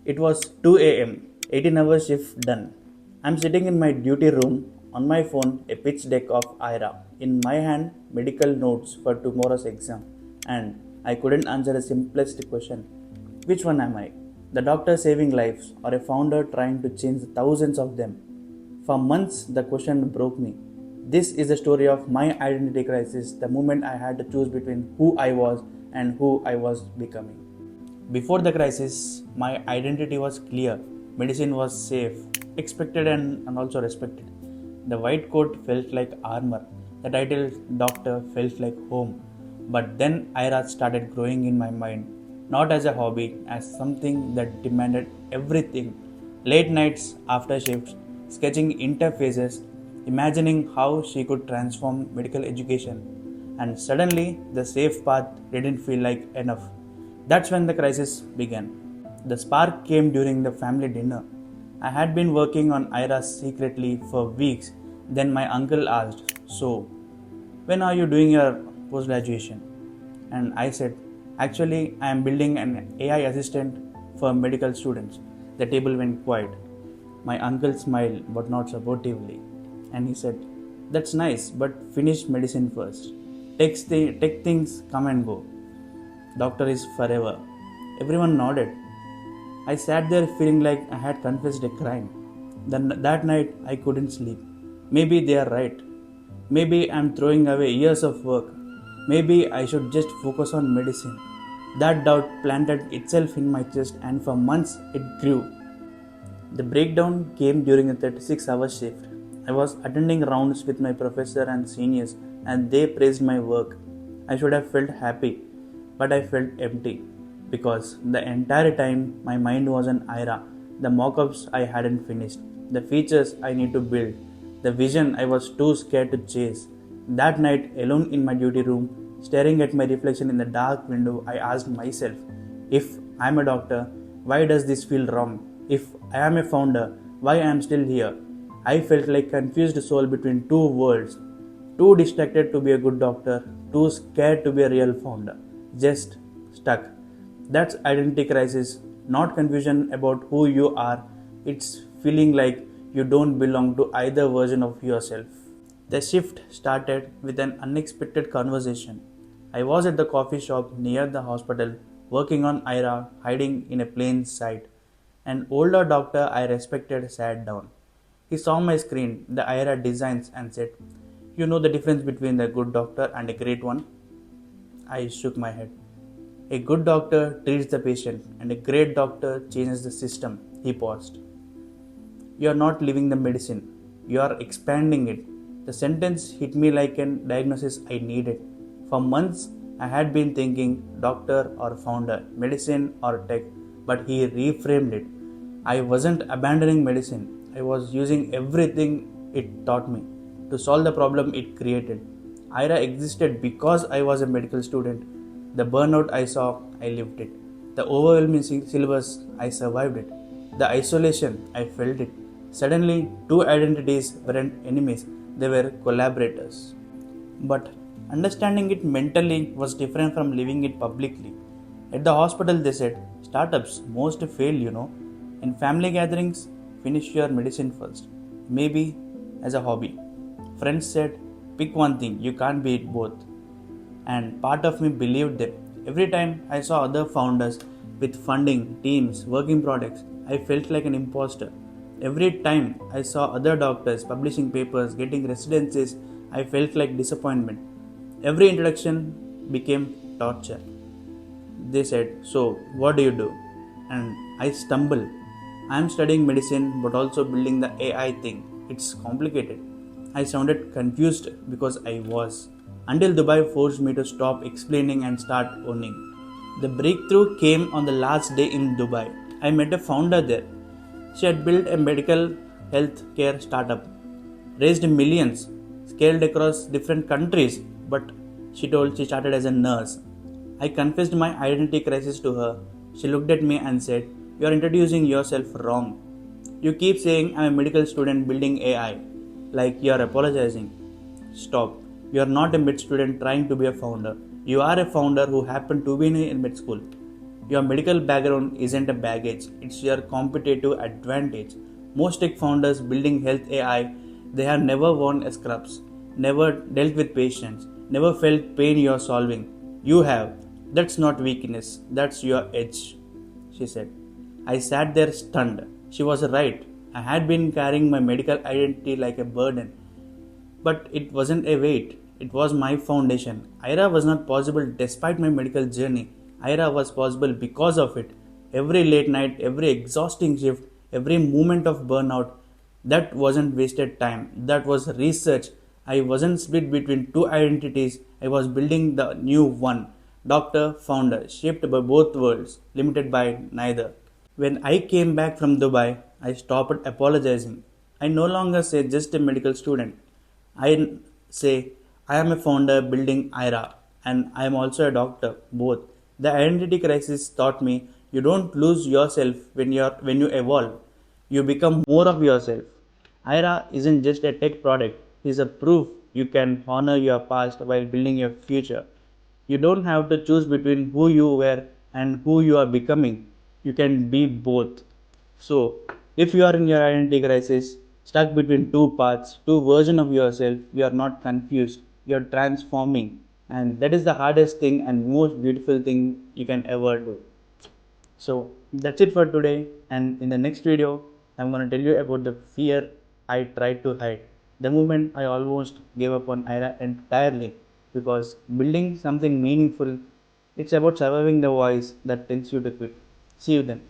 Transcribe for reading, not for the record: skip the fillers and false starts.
It was 2 a.m., 18-hour shift done. I'm sitting in my duty room, on my phone, a pitch deck of Aira. In my hand, medical notes for tomorrow's exam. And I couldn't answer the simplest question. Which one am I? The doctor saving lives or a founder trying to change thousands of them? For months, the question broke me. This is the story of my identity crisis, the moment I had to choose between who I was and who I was becoming. Before the crisis, my identity was clear. Medicine was safe, expected, and also respected. The white coat felt like armor. The title doctor felt like home. But then Ira started growing in my mind, not as a hobby, as something that demanded everything. Late nights after shifts, sketching interfaces, imagining how she could transform medical education. And suddenly, the safe path didn't feel like enough. That's when the crisis began. The spark came during the family dinner. I had been working on Ira secretly for weeks. Then my uncle asked, "So, when are you doing your post graduation?" And I said, "Actually, I am building an AI assistant for medical students." The table went quiet. My uncle smiled, but not supportively. And he said, "That's nice, but finish medicine first. Tech things come and go. Doctor is forever." Everyone nodded. I sat there feeling like I had confessed a crime. Then that night I couldn't sleep. Maybe they are right. Maybe I'm throwing away years of work. Maybe I should just focus on medicine. That doubt planted itself in my chest, and for months it grew. The breakdown came during a 36-hour shift. I was attending rounds with my professor and seniors, and they praised my work. I should have felt happy, but I felt empty because the entire time my mind was on Ira, the mockups I hadn't finished, the features I need to build, the vision I was too scared to chase. That night, alone in my duty room, staring at my reflection in the dark window, I asked myself, if I'm a doctor, why does this feel wrong? If I am a founder, why I am still here? I felt like confused soul between two worlds, too distracted to be a good doctor, too scared to be a real founder. Just stuck. That's identity crisis, not confusion about who you are. It's feeling like you don't belong to either version of yourself. The shift started with an unexpected conversation. I was at the coffee shop near the hospital, working on Ira, hiding in a plain sight. An older doctor I respected sat down. He saw my screen, the Aira designs, and said, "You know the difference between a good doctor and a great one?" I shook my head. "A good doctor treats the patient, and a great doctor changes the system." He paused. "You are not living the medicine, you are expanding it." The sentence hit me like a diagnosis I needed. For months, I had been thinking doctor or founder, medicine or tech, but he reframed it. I wasn't abandoning medicine, I was using everything it taught me to solve the problem it created. IRA existed because I was a medical student. The burnout I saw, I lived it. The overwhelming syllabus, I survived it. The isolation, I felt it. Suddenly, two identities weren't enemies, they were collaborators. But understanding it mentally was different from living it publicly. At the hospital, they said, "Startups most fail. In family gatherings, finish your medicine first. Maybe as a hobby." Friends said, "Pick one thing, you can't be it both." And part of me believed them. Every time I saw other founders with funding, teams, working products, I felt like an imposter. Every time I saw other doctors publishing papers, getting residencies, I felt like disappointment. Every introduction became torture. They said, "So, what do you do?" And I stumbled. I am studying medicine but also building the AI thing. It's complicated. I sounded confused because I was. Until Dubai forced me to stop explaining and start owning. The breakthrough came on the last day in Dubai. I met a founder there. She had built a medical health care startup, raised millions, scaled across different countries, but she told she started as a nurse. I confessed my identity crisis to her. She looked at me and said, "You are introducing yourself wrong. You keep saying I'm a medical student building AI, like you are apologizing. Stop. You are not a med student trying to be a founder. You are a founder who happened to be in med school." Your medical background isn't a baggage, it's your competitive advantage. Most tech founders building health AI, they have never worn a scrubs, never dealt with patients, never felt pain you're solving. You have. That's not weakness, that's your edge, she said. I sat there stunned. She was right. I had been carrying my medical identity like a burden. But it wasn't a weight, it was my foundation. Aira was not possible despite my medical journey. Aira was possible because of it. Every late night, every exhausting shift, every moment of burnout, that wasn't wasted time. That was research. I wasn't split between two identities. I was building the new one. Doctor, founder, shaped by both worlds, limited by neither. When I came back from Dubai, I stopped apologizing. I no longer say just a medical student. I say I am a founder building Aira and I am also a doctor, both. The identity crisis taught me you don't lose yourself when you evolve. You become more of yourself. Aira isn't just a tech product, it's a proof you can honor your past while building your future. You don't have to choose between who you were and who you are becoming. You can be both. So, if you are in your identity crisis, stuck between two paths, two versions of yourself, you are not confused. You are transforming. And that is the hardest thing and most beautiful thing you can ever do. So that's it for today. And in the next video, I'm going to tell you about the fear I tried to hide. The moment I almost gave up on Ira entirely, because building something meaningful, it's about surviving the voice that tells you to quit. See you then.